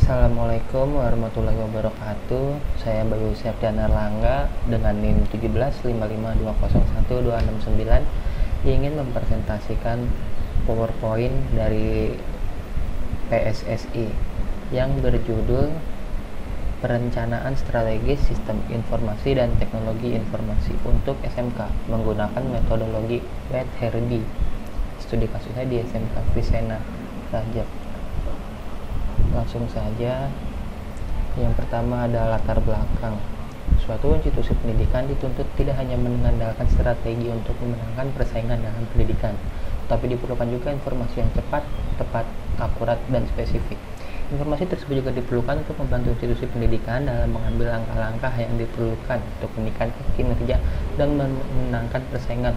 Assalamualaikum warahmatullahi wabarakatuh. Saya Bayu Septian Erlangga dengan NIM 175520129 ingin mempresentasikan PowerPoint dari PSSI yang berjudul Perencanaan Strategis Sistem Informasi dan Teknologi Informasi untuk SMK menggunakan metodologi Wet-Herby. Studi kasusnya di SMK Visena Rajab. Langsung saja. Yang pertama ada latar belakang. Suatu institusi pendidikan dituntut tidak hanya mengandalkan strategi untuk memenangkan persaingan dalam pendidikan, tapi diperlukan juga informasi yang cepat, tepat, akurat, dan spesifik. Informasi tersebut juga diperlukan untuk membantu institusi pendidikan dalam mengambil langkah-langkah yang diperlukan untuk meningkatkan kinerja dan memenangkan persaingan.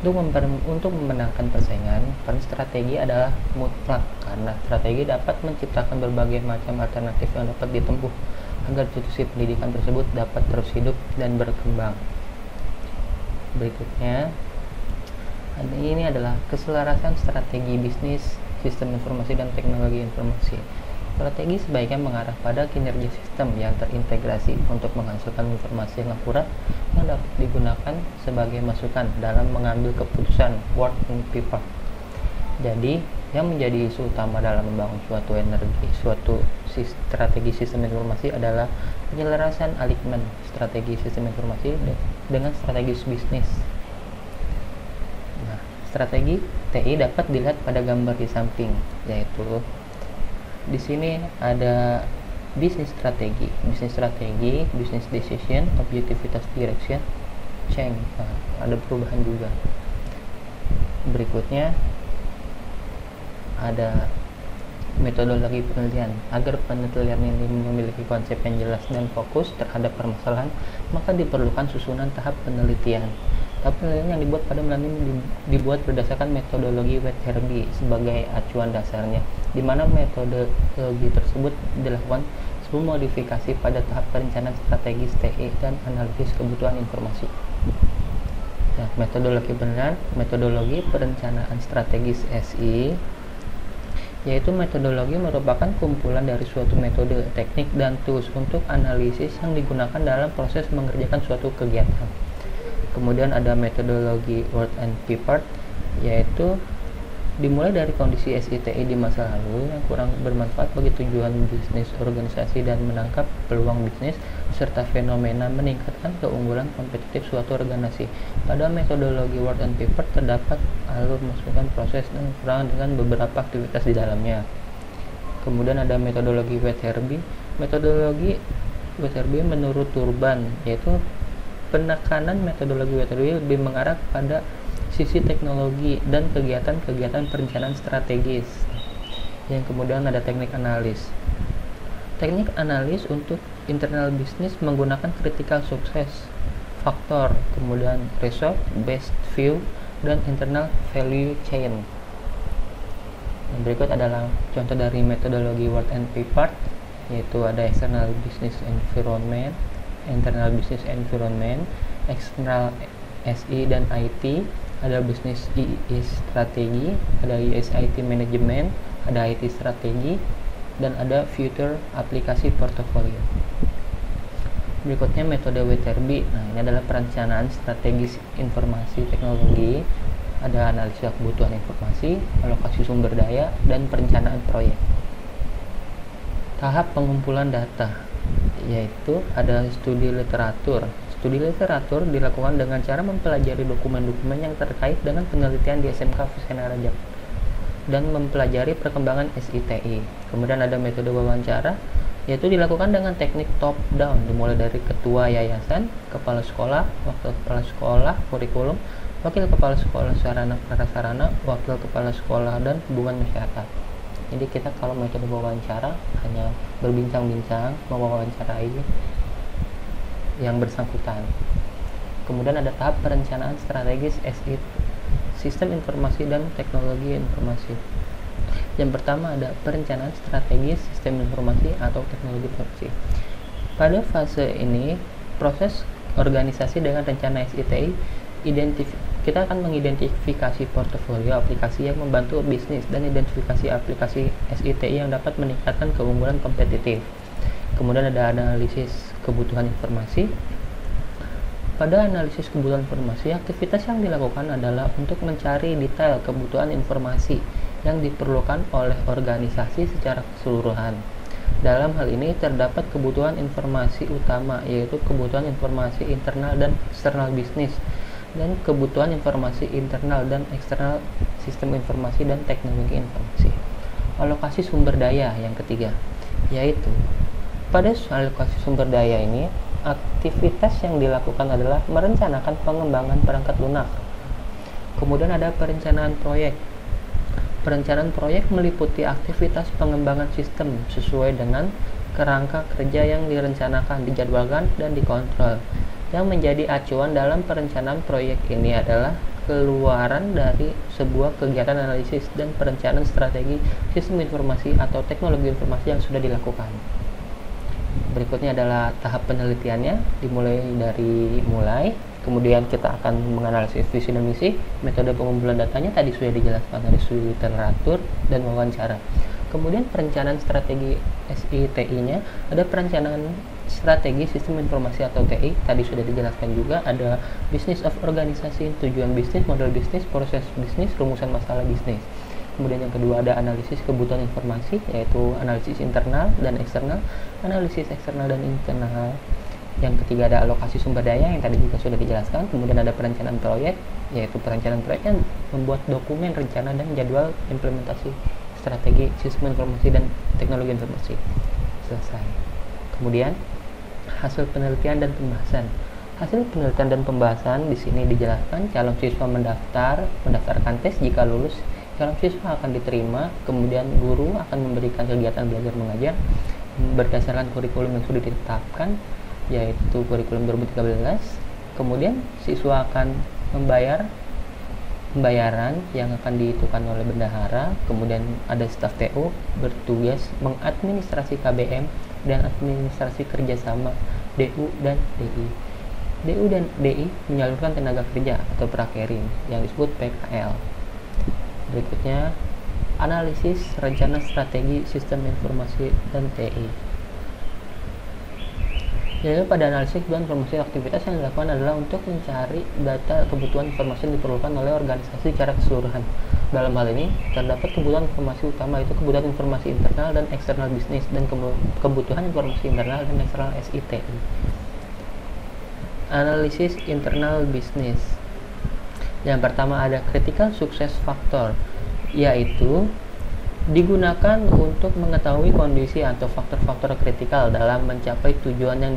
Untuk memenangkan persaingan, peran strategi adalah mutlak karena strategi dapat menciptakan berbagai macam alternatif yang dapat ditempuh agar institusi pendidikan tersebut dapat terus hidup dan berkembang. Berikutnya, ini adalah keselarasan strategi bisnis, sistem informasi dan teknologi informasi. Strategi sebaiknya mengarah pada kinerja sistem yang terintegrasi untuk menghasilkan informasi yang akurat yang dapat digunakan sebagai masukan dalam mengambil keputusan work and paper. Jadi, yang menjadi isu utama dalam membangun suatu strategi sistem informasi adalah penyelarasan alignment strategi sistem informasi dengan strategis bisnis. Nah, strategi TI dapat dilihat pada gambar di samping, yaitu di sini ada bisnis strategi, bisnis decision, objektivitas direction, change. Nah, ada perubahan juga. Berikutnya ada metodologi penelitian. Agar penelitian ini memiliki konsep yang jelas dan fokus terhadap permasalahan, maka diperlukan susunan tahap penelitian. Tahap penelitian yang dibuat berdasarkan metodologi Wet-Herby sebagai acuan dasarnya, di mana metodologi tersebut dilakukan sebelum modifikasi pada tahap perencanaan strategis TI dan analisis kebutuhan informasi. Nah, metodologi perencanaan strategis SI, yaitu metodologi merupakan kumpulan dari suatu metode, teknik, dan tools untuk analisis yang digunakan dalam proses mengerjakan suatu kegiatan. Kemudian ada metodologi work and paper, yaitu dimulai dari kondisi SITI di masa lalu yang kurang bermanfaat bagi tujuan bisnis organisasi dan menangkap peluang bisnis serta fenomena meningkatkan keunggulan kompetitif suatu organisasi. Pada metodologi work and paper terdapat alur masukan proses dan kekurangan dengan beberapa aktivitas di dalamnya. Kemudian ada metodologi Wet-Herby. Metodologi Wet-Herby menurut Turban, yaitu penekanan metodologi Wet-Herby lebih mengarah pada sisi teknologi dan kegiatan-kegiatan perencanaan strategis. Yang kemudian ada teknik analis. Teknik analis untuk internal bisnis menggunakan critical success factor, kemudian result based view, dan internal value chain. Yang berikut adalah contoh dari metodologi work and paper, yaitu ada external business environment, internal business environment, external SI dan IT, ada bisnis IS strategi, ada ISIT management, ada IT strategi, dan ada future aplikasi portfolio. Berikutnya metode Wet-Herby. Nah, ini adalah perencanaan strategis informasi teknologi, ada analisa kebutuhan informasi, alokasi sumber daya, dan perencanaan proyek. Tahap pengumpulan data, yaitu ada studi literatur. Studi literatur dilakukan dengan cara mempelajari dokumen-dokumen yang terkait dengan penelitian di SMK Visena Rajab dan mempelajari perkembangan SITI. Kemudian ada metode wawancara, yaitu dilakukan dengan teknik top down, dimulai dari ketua yayasan, kepala sekolah, wakil kepala sekolah, kurikulum, wakil kepala sekolah sarana prasarana, wakil kepala sekolah, dan hubungan masyarakat. Jadi kita kalau metode wawancara hanya berbincang-bincang, mewawancarai yang bersangkutan. Kemudian ada tahap perencanaan strategis SI, sistem informasi dan teknologi informasi. Yang pertama ada perencanaan strategis sistem informasi atau teknologi informasi. Pada fase ini, proses organisasi dengan rencana SITI kita akan mengidentifikasi portofolio aplikasi yang membantu bisnis dan identifikasi aplikasi SITI yang dapat meningkatkan keunggulan kompetitif. Kemudian ada analisis kebutuhan informasi. Pada analisis kebutuhan informasi, aktivitas yang dilakukan adalah untuk mencari detail kebutuhan informasi yang diperlukan oleh organisasi secara keseluruhan. Dalam hal ini terdapat kebutuhan informasi utama, yaitu kebutuhan informasi internal dan eksternal bisnis, dan kebutuhan informasi internal dan eksternal sistem informasi dan teknologi informasi. Alokasi sumber daya yang ketiga, yaitu pada alokasi sumber daya ini, aktivitas yang dilakukan adalah merencanakan pengembangan perangkat lunak. Kemudian ada perencanaan proyek. Perencanaan proyek meliputi aktivitas pengembangan sistem sesuai dengan kerangka kerja yang direncanakan, dijadwalkan, dan dikontrol. Yang menjadi acuan dalam perencanaan proyek ini adalah keluaran dari sebuah kegiatan analisis dan perencanaan strategi sistem informasi atau teknologi informasi yang sudah dilakukan. Berikutnya adalah tahap penelitiannya, dimulai dari kemudian kita akan menganalisis visi dan misi. Metode pengumpulan datanya tadi sudah dijelaskan dari studi literatur dan wawancara. Kemudian perencanaan strategi SITI-nya, ada perencanaan strategi sistem informasi atau TI, tadi sudah dijelaskan juga. Ada business of organisasi, tujuan bisnis, model bisnis, proses bisnis, rumusan masalah bisnis. Kemudian yang kedua ada analisis kebutuhan informasi, yaitu analisis internal dan eksternal, analisis eksternal dan internal. Yang ketiga ada alokasi sumber daya yang tadi juga sudah dijelaskan. Kemudian ada perencanaan proyek, yaitu perencanaan proyek yang membuat dokumen rencana dan jadwal implementasi strategi sistem informasi dan teknologi informasi. Selesai. Kemudian hasil penelitian dan pembahasan. Hasil penelitian dan pembahasan di sini dijelaskan calon siswa mendaftarkan tes. Jika lulus, calon siswa akan diterima, kemudian guru akan memberikan kegiatan belajar mengajar berdasarkan kurikulum yang sudah ditetapkan, yaitu kurikulum 2013. Kemudian siswa akan membayar pembayaran yang akan dihitungkan oleh bendahara. Kemudian ada staf TO bertugas mengadministrasi KBM dan administrasi kerjasama DU dan DI. DU dan DI menyalurkan tenaga kerja atau prakerin yang disebut PKL. Berikutnya, analisis rencana strategi sistem informasi dan TI. Jadi pada analisis kebutuhan informasi, aktivitas yang dilakukan adalah untuk mencari data kebutuhan informasi yang diperlukan oleh organisasi secara keseluruhan. Dalam hal ini, terdapat kebutuhan informasi utama, yaitu kebutuhan informasi internal dan eksternal bisnis, dan kebutuhan informasi internal dan eksternal SITI. Analisis internal bisnis. Yang pertama ada critical success factor, yaitu digunakan untuk mengetahui kondisi atau faktor-faktor kritikal dalam mencapai tujuan yang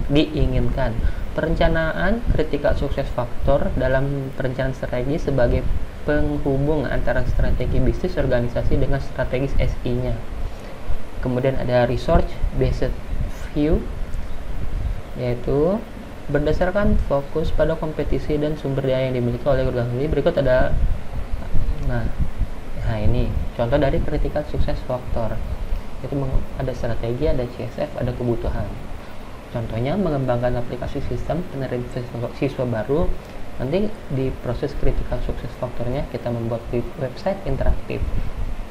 diinginkan. Perencanaan critical success factor dalam perencanaan strategi sebagai penghubung antara strategi bisnis organisasi dengan strategis SI-nya. Kemudian ada research based view, yaitu berdasarkan fokus pada kompetisi dan sumber daya yang dimiliki oleh organisasi. Berikut ada Nah ini contoh dari critical success factor, itu ada strategi, ada CSF, ada kebutuhan. Contohnya mengembangkan aplikasi sistem penerima siswa baru. Nanti di proses critical success factornya kita membuat website interaktif.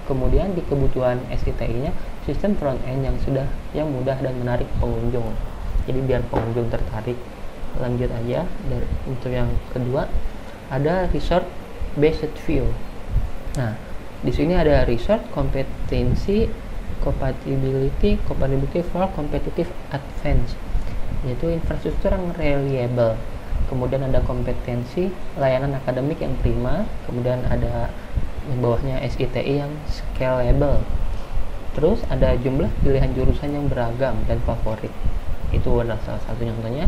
Kemudian di kebutuhan SITI-nya sistem front end yang mudah dan menarik pengunjung. Jadi biar pengunjung tertarik. Lanjut aja untuk yang kedua ada result based view. Nah, di sini ada research, kompetensi, compatibility for competitive advance, yaitu infrastruktur yang reliable. Kemudian ada kompetensi, layanan akademik yang prima. Kemudian ada yang bawahnya SITI yang scalable. Terus ada jumlah pilihan jurusan yang beragam dan favorit. Itu adalah salah satu contohnya.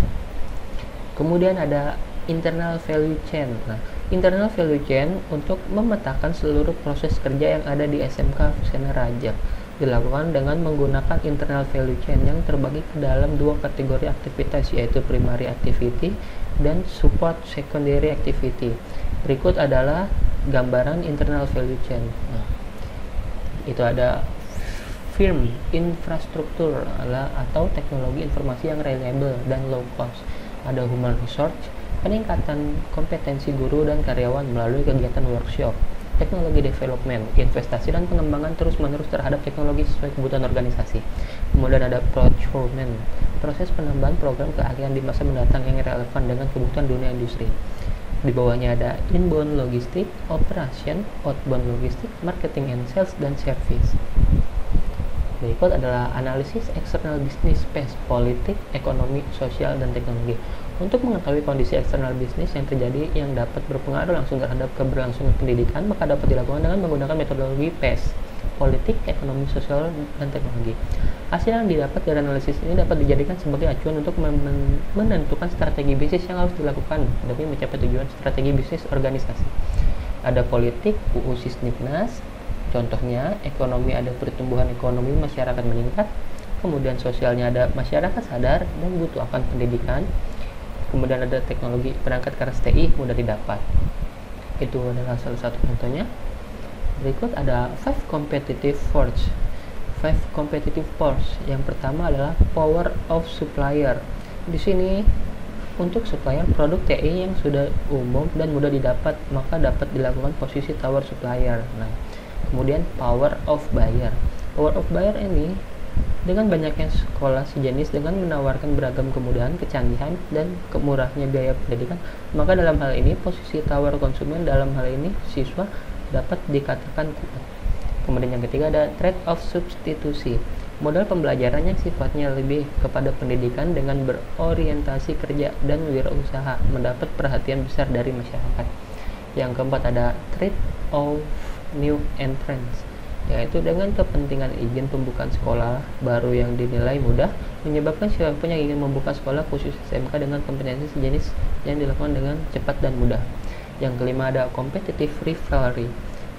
Kemudian ada internal value chain. Nah, internal value chain untuk memetakan seluruh proses kerja yang ada di SMK Fusena Raja dilakukan dengan menggunakan internal value chain yang terbagi ke dalam dua kategori aktivitas, yaitu primary activity dan support secondary activity. Berikut adalah gambaran internal value chain. Nah, itu ada firm infrastruktur atau teknologi informasi yang reliable dan low cost. Ada human resource, peningkatan kompetensi guru dan karyawan melalui kegiatan workshop, teknologi development, investasi dan pengembangan terus-menerus terhadap teknologi sesuai kebutuhan organisasi. Kemudian ada procurement, proses penambahan program keahlian di masa mendatang yang relevan dengan kebutuhan dunia industri. Di bawahnya ada inbound logistik, operation, outbound logistik, marketing and sales, dan service. Berikut adalah analisis eksternal bisnis, space, politik, ekonomi, sosial, dan teknologi. Untuk mengetahui kondisi eksternal bisnis yang terjadi yang dapat berpengaruh langsung terhadap keberlangsungan pendidikan, maka dapat dilakukan dengan menggunakan metodologi PES, politik, ekonomi, sosial, dan teknologi. Hasil yang didapat dari analisis ini dapat dijadikan sebagai acuan untuk menentukan strategi bisnis yang harus dilakukan demi mencapai tujuan strategi bisnis organisasi. Ada politik, UU Sisdiknas, contohnya ekonomi ada pertumbuhan ekonomi masyarakat meningkat, kemudian sosialnya ada masyarakat sadar dan butuh akan pendidikan, kemudian ada teknologi perangkat keras TI mudah didapat. Itu adalah salah satu contohnya. Berikut ada 5 competitive force. 5 competitive force. Yang pertama adalah power of supplier. Di sini untuk supplier produk TI yang sudah umum dan mudah didapat, maka dapat dilakukan posisi tower supplier. Nah, kemudian power of buyer. Power of buyer ini dengan banyaknya sekolah sejenis dengan menawarkan beragam kemudahan, kecanggihan, dan kemurahnya biaya pendidikan, maka dalam hal ini posisi tawar konsumen dalam hal ini siswa dapat dikatakan kuat. Kemudian yang ketiga ada trade of substitusi. Modal pembelajaran yang sifatnya lebih kepada pendidikan dengan berorientasi kerja dan wirausaha mendapat perhatian besar dari masyarakat. Yang keempat ada trade of new entrance, yaitu dengan kepentingan izin pembukaan sekolah baru yang dinilai mudah menyebabkan siapapun yang ingin membuka sekolah khusus SMK dengan kompetensi sejenis yang dilakukan dengan cepat dan mudah. Yang kelima ada competitive rivalry,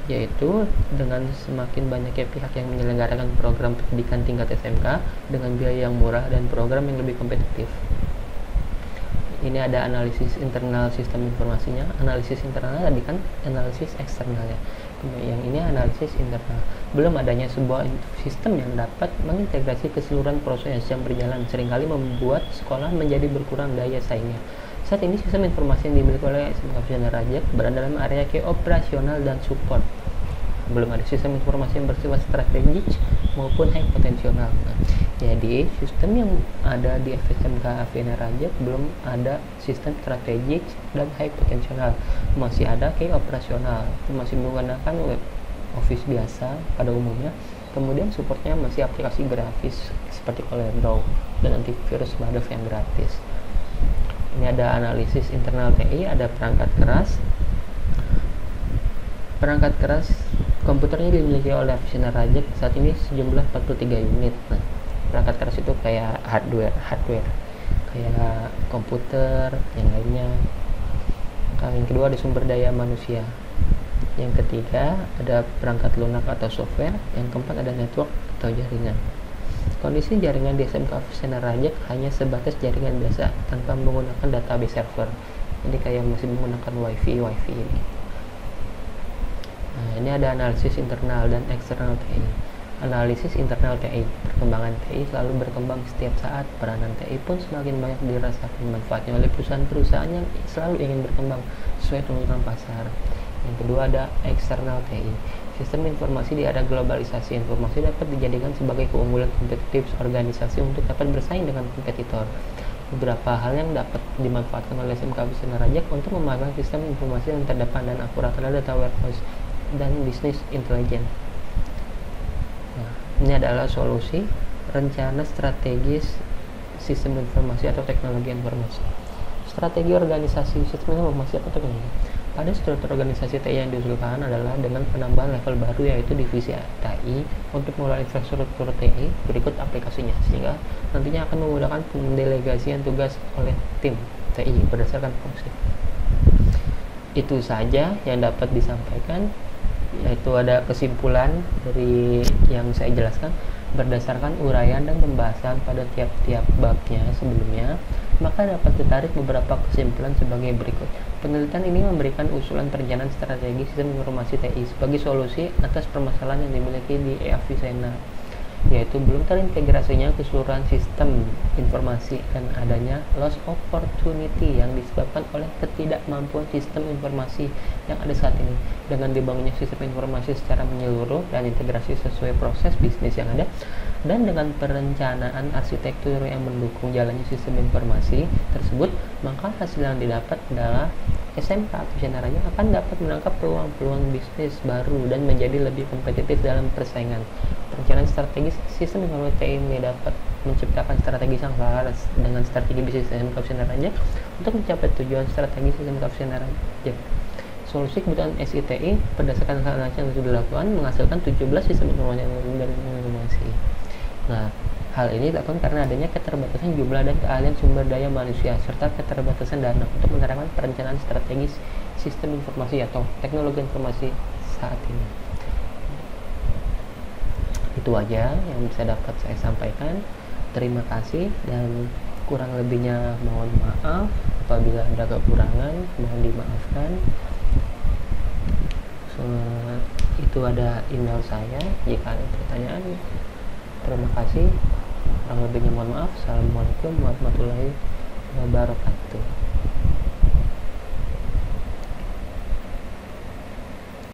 yaitu dengan semakin banyaknya pihak yang menyelenggarakan program pendidikan tingkat SMK dengan biaya yang murah dan program yang lebih kompetitif. Ini ada analisis internal sistem informasinya. Analisis internal tadi kan analisis eksternalnya. Yang ini analisis internal. Belum adanya sebuah sistem yang dapat mengintegrasi keseluruhan proses yang berjalan seringkali membuat sekolah menjadi berkurang daya saingnya. Saat ini sistem informasi yang dimiliki oleh SMK Sudarajat berada dalam area operasional dan support. Belum ada sistem informasi yang bersifat strategis maupun high potensial. Jadi sistem yang ada di SMK Sudarajat belum ada sistem strategis dan high potensial. Masih ada operasional, masih menggunakan web office biasa pada umumnya. Kemudian supportnya masih aplikasi grafis seperti Corel dan antivirus Madoff yang gratis. Ini ada analisis internal TI, ada perangkat keras. Perangkat keras komputernya dimiliki oleh Sudarajat saat ini sejumlah 43 unit. Nah, perangkat keras itu kayak hardware kayak komputer yang lainnya. Yang kedua ada sumber daya manusia. Yang ketiga ada perangkat lunak atau software. Yang keempat ada network atau jaringan. Kondisi jaringan di SMK Sudarajat hanya sebatas jaringan biasa tanpa menggunakan database server. Jadi kayak masih menggunakan wifi ini. Nah, ini ada analisis internal dan eksternal TI. Analisis internal TI. Perkembangan TI selalu berkembang setiap saat. Peranan TI pun semakin banyak dirasakan manfaatnya oleh perusahaan-perusahaan yang selalu ingin berkembang sesuai tuntutan pasar. Yang kedua ada eksternal TI. Sistem informasi di era globalisasi informasi dapat dijadikan sebagai keunggulan kompetitif organisasi untuk dapat bersaing dengan kompetitor. Beberapa hal yang dapat dimanfaatkan oleh SMK Sudarajat untuk memamerkan sistem informasi yang terdepan dan akurat adalah data warehouse dan business intelligence. Nah, ini adalah solusi rencana strategis sistem informasi atau teknologi informasi. Strategi organisasi sistem informasi atau teknologi. Pada struktur organisasi TI yang diusulkan adalah dengan penambahan level baru yaitu divisi TI untuk mengelola infrastruktur TI berikut aplikasinya, sehingga nantinya akan memudahkan pendelegasian tugas oleh tim TI berdasarkan fungsi. Itu saja yang dapat disampaikan, yaitu ada kesimpulan dari yang saya jelaskan berdasarkan uraian dan pembahasan pada tiap-tiap babnya sebelumnya, maka dapat ditarik beberapa kesimpulan sebagai berikut. Penelitian ini memberikan usulan perencanaan strategi sistem informasi TI sebagai solusi atas permasalahan yang dimiliki di EAFI Sena. yaitu belum terintegrasinya keseluruhan sistem informasi dan adanya loss opportunity yang disebabkan oleh ketidakmampuan sistem informasi yang ada saat ini. Dengan dibangunnya sistem informasi secara menyeluruh dan integrasi sesuai proses bisnis yang ada, dan dengan perencanaan arsitektur yang mendukung jalannya sistem informasi tersebut, maka hasil yang didapat adalah SMK atau Syenaranya akan dapat menangkap peluang-peluang bisnis baru dan menjadi lebih kompetitif dalam persaingan. Perencanaan strategis sistem informasi ini dapat menciptakan strategi yang selaras dengan strategi bisnis SMK Syenaranya untuk mencapai tujuan strategi SMK Syenaranya. Solusi kebutuhan SITI berdasarkan hal yang sudah dilakukan menghasilkan 17 sistem informasi. Nah, hal ini dilakukan karena adanya keterbatasan jumlah dan keahlian sumber daya manusia serta keterbatasan dana untuk menerapkan perencanaan strategis sistem informasi atau teknologi informasi saat ini. Itu aja yang bisa dapat saya sampaikan. Terima kasih dan kurang lebihnya mohon maaf. Apabila ada kekurangan mohon dimaafkan. Itu ada email saya jika ada pertanyaan. Terima kasih. Kurang lebihnya mohon maaf. Assalamualaikum warahmatullahi wabarakatuh.